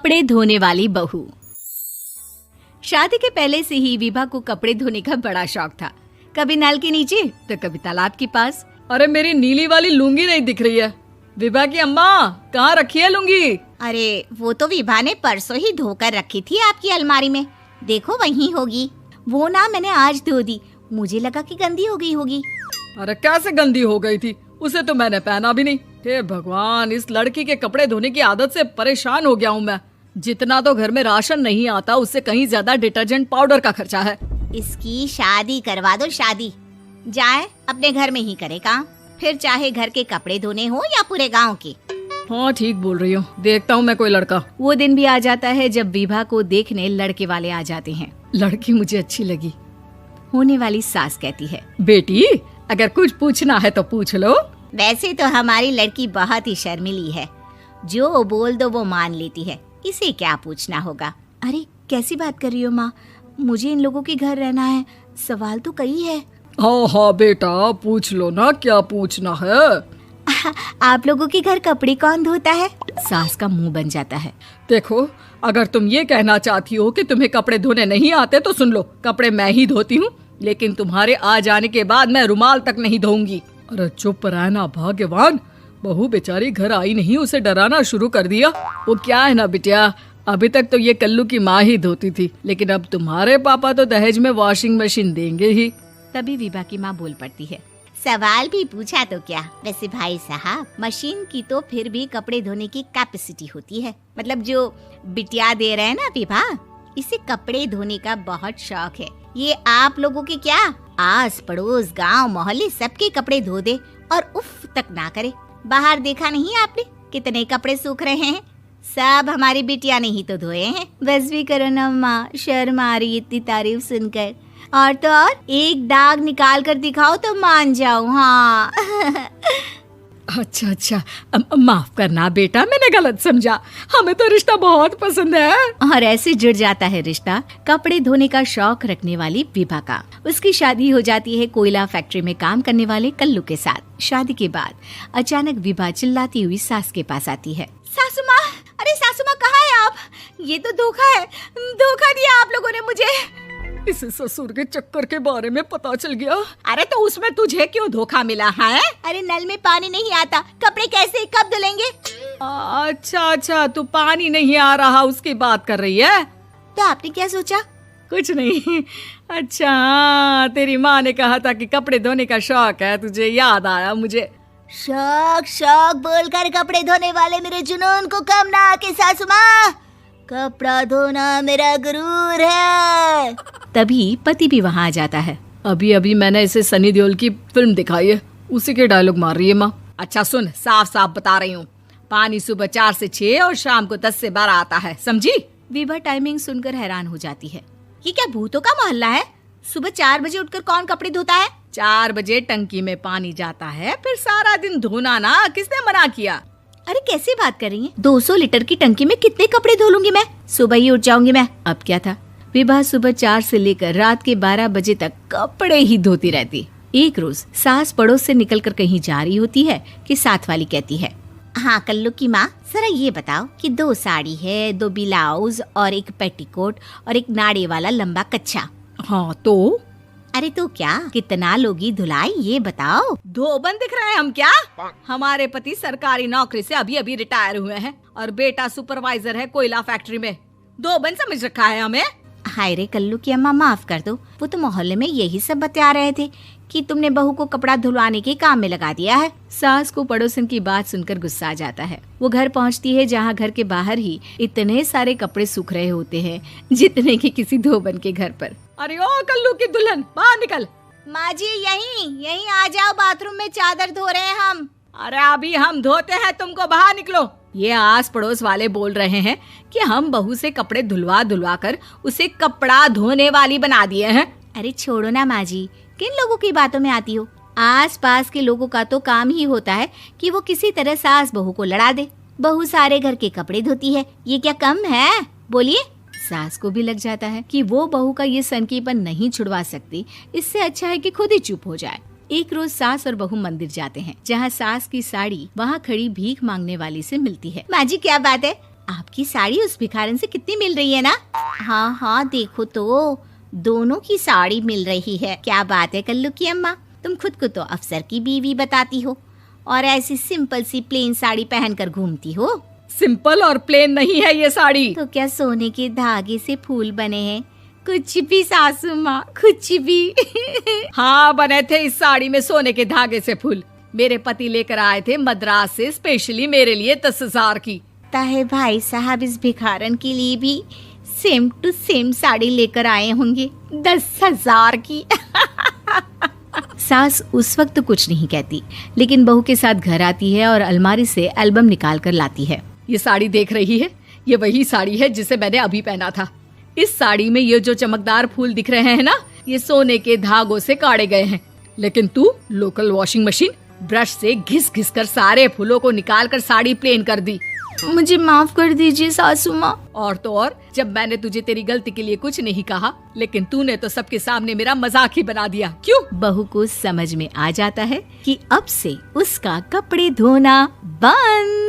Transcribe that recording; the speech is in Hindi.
कपड़े धोने वाली बहू। शादी के पहले से ही विभा को कपड़े धोने का बड़ा शौक था। कभी नल के नीचे तो कभी तालाब के पास। अरे मेरी नीली वाली लुंगी नहीं दिख रही है। विभा की अम्मा, कहाँ रखी है लुंगी? अरे वो तो विभा ने परसों ही धोकर रखी थी आपकी अलमारी में, देखो वहीं होगी। वो ना मैंने आज धो दी, मुझे लगा कि गंदी हो गई होगी। अरे कैसे गंदी हो गई थी? उसे तो मैंने पहना भी नहीं। हे भगवान, इस लड़की के कपड़े धोने की आदत से परेशान हो गया हूँ मैं। जितना तो घर में राशन नहीं आता, उससे कहीं ज्यादा डिटर्जेंट पाउडर का खर्चा है। इसकी शादी करवा दो, शादी जाए अपने घर में ही करे काम, फिर चाहे घर के कपड़े धोने हो या पूरे गांव के। हाँ ठीक बोल रही हो, देखता हूँ मैं कोई लड़का। वो दिन भी आ जाता है जब विभा को देखने लड़के वाले आ जाते हैं। लड़की मुझे अच्छी लगी। होने वाली सास कहती है, बेटी अगर कुछ पूछना है तो पूछ लो। वैसे तो हमारी लड़की बहुत ही शर्मीली है, जो बोल दो वो मान लेती है, इसे क्या पूछना होगा। अरे कैसी बात कर रही हो माँ, मुझे इन लोगों के घर रहना है, सवाल तो कई है। हाँ हाँ बेटा, पूछ लो ना, क्या पूछना है। आप लोगों के घर कपड़े कौन धोता है? सास का मुंह बन जाता है। देखो, अगर तुम ये कहना चाहती हो कि तुम्हें कपड़े धोने नहीं आते तो सुन लो, कपड़े मैं ही धोती हूँ, लेकिन तुम्हारे आ जाने के बाद मैं रुमाल तक नहीं धोऊंगी। अरे चुप रहना भाग्यवान, बहू बेचारी घर आई नहीं, उसे डराना शुरू कर दिया। वो क्या है ना बिटिया, अभी तक तो ये कल्लू की माँ ही धोती थी, लेकिन अब तुम्हारे पापा तो दहेज में वॉशिंग मशीन देंगे ही। तभी विभा की माँ बोल पड़ती है, सवाल भी पूछा तो क्या। वैसे भाई साहब, मशीन की तो फिर भी कपड़े धोने की कैपेसिटी होती है। मतलब जो बिटिया दे रहे हैं ना विभा, इसे कपड़े धोने का बहुत शौक है। ये आप लोगों के क्या, आस पड़ोस गांव मोहल्ले सबके कपड़े धो दे और उफ तक ना करे। बाहर देखा नहीं आपने कितने कपड़े सूख रहे हैं? सब हमारी बिटिया ने ही तो धोए हैं। बस भी करो ना माँ, शर्म आ रही इतनी तारीफ सुनकर। और तो और एक दाग निकाल कर दिखाओ तो मान जाओ। हाँ अच्छा, माफ करना बेटा, मैंने गलत समझा। हमें तो रिश्ता बहुत पसंद है। और ऐसे जुड़ जाता है रिश्ता कपड़े धोने का शौक रखने वाली विभा का। उसकी शादी हो जाती है कोयला फैक्ट्री में काम करने वाले कल्लू के साथ। शादी के बाद अचानक विभा चिल्लाती हुई सास के पास आती है। सासू माँ, अरे सासू माँ कहाँ है आप? ये तो धोखा है, धोखा दिया आप लोगों ने मुझे। इसे ससुर के चक्कर के बारे में पता चल गया। अरे तो उसमें तुझे क्यों धोखा मिला है? अरे नल में पानी नहीं आता, कपड़े कैसे कब धुलेंगे? अच्छा, तू पानी नहीं आ रहा उसकी बात कर रही है। तो आपने क्या सोचा? कुछ नहीं। अच्छा, तेरी माँ ने कहा था कि कपड़े धोने का शौक है तुझे, याद आया मुझे। शौक बोलकर कपड़े धोने वाले मेरे जुनून को कम ना आके सासू माँ, कपड़ा धोना मेरा गुरूर है। तभी पति भी वहाँ आ जाता है। अभी मैंने इसे सनी देओल की फिल्म दिखाई है, उसी के डायलॉग मार रही है माँ। अच्छा सुन, साफ बता रही हूँ, पानी सुबह 4 से 6 और शाम को 10 से 12 आता है, समझी? विभा टाइमिंग सुनकर हैरान हो जाती है। ये क्या भूतों का मोहल्ला है? सुबह 4 बजे उठकर कौन कपड़े धोता है? 4 बजे टंकी में पानी जाता है, फिर सारा दिन धोना ना, किसने मना किया? अरे कैसी बात कर रही हैं? 200 लीटर की टंकी में कितने कपड़े धो लूंगी मैं, सुबह ही उठ जाऊंगी मैं। अब क्या था, विभा सुबह 4 से लेकर रात के 12 बजे तक कपड़े ही धोती रहती। एक रोज सास पड़ोस से निकलकर कहीं जा रही होती है कि साथ वाली कहती है, हाँ कल्लू की माँ, जरा ये बताओ कि 2 साड़ी है, 2 ब्लाउज और एक पेटीकोट और एक नाड़े वाला लंबा कच्छा। हाँ तो? अरे तो क्या, कितना लोगी धुलाई ये बताओ। धोबन दिख रहे हैं हम क्या? हमारे पति सरकारी नौकरी से अभी रिटायर हुए हैं और बेटा सुपरवाइजर है कोयला फैक्ट्री में। धोबन समझ रखा है हमें। हाय रे कल्लू की अम्मा, माफ कर दो, वो तो मोहल्ले में यही सब बता रहे थे कि तुमने बहू को कपड़ा धुलवाने के काम में लगा दिया है। सास को पड़ोसन की बात सुनकर गुस्सा आ जाता है। वो घर पहुंचती है जहां घर के बाहर ही इतने सारे कपड़े सूख रहे होते हैं जितने कि किसी धोबन के घर पर। अरे ओ कल्लू की दुल्हन, बाहर निकल। माँ जी यहीं आ जाओ, बाथरूम में चादर धो रहे हैं हम। अरे अभी हम धोते हैं, तुमको बाहर निकलो। ये आस पड़ोस वाले बोल रहे हैं कि हम बहू से कपड़े धुलवा कर उसे कपड़ा धोने वाली बना दिए हैं। अरे छोड़ो ना माँ जी, किन लोगों की बातों में आती हो? आस पास के लोगों का तो काम ही होता है कि वो किसी तरह सास बहू को लड़ा दे। बहू सारे घर के कपड़े धोती है, ये क्या कम है? बोलिए। सास को भी लग जाता है कि वो बहू का ये सनकीपन नहीं छुड़वा सकती, इससे अच्छा है कि खुद ही चुप हो जाए। एक रोज सास और बहू मंदिर जाते हैं, जहाँ सास की साड़ी वहाँ खड़ी भीख मांगने वाली से मिलती है। माँ जी क्या बात है, आपकी साड़ी उस भिखारन से कितनी मिल रही है ना? हाँ हाँ देखो तो, दोनों की साड़ी मिल रही है। क्या बात है कल्लू की अम्मा, तुम खुद को तो अफसर की बीवी बताती हो और ऐसी सिंपल सी प्लेन साड़ी पहनकर घूमती हो। सिंपल और प्लेन नहीं है ये साड़ी। तो क्या सोने के धागे से फूल बने हैं? कुछ भी सासू माँ, कुछ भी। हाँ बने थे इस साड़ी में सोने के धागे से फूल। मेरे पति लेकर आए थे मद्रास से स्पेशली मेरे लिए 10,000 की। ताहे भाई साहब इस भिखारन के लिए भी सेम टू सेम साड़ी लेकर आए होंगे 10,000 की। सास उस वक्त तो कुछ नहीं कहती, लेकिन बहू के साथ घर आती है और अलमारी से एल्बम निकाल कर लाती है। ये साड़ी देख रही है, ये वही साड़ी है जिसे मैंने अभी पहना था। इस साड़ी में ये जो चमकदार फूल दिख रहे हैं ना, ये सोने के धागों से काढ़े गए हैं। लेकिन तू लोकल वॉशिंग मशीन ब्रश से घिस घिस कर सारे फूलों को निकाल कर साड़ी प्लेन कर दी। मुझे माफ कर दीजिए सासू माँ। और तो और, जब मैंने तुझे तेरी गलती के लिए कुछ नहीं कहा, लेकिन तूने तो सबके सामने मेरा मजाक ही बना दिया। क्यों? बहू को समझ में आ जाता है कि अब से उसका कपड़े धोना बंद।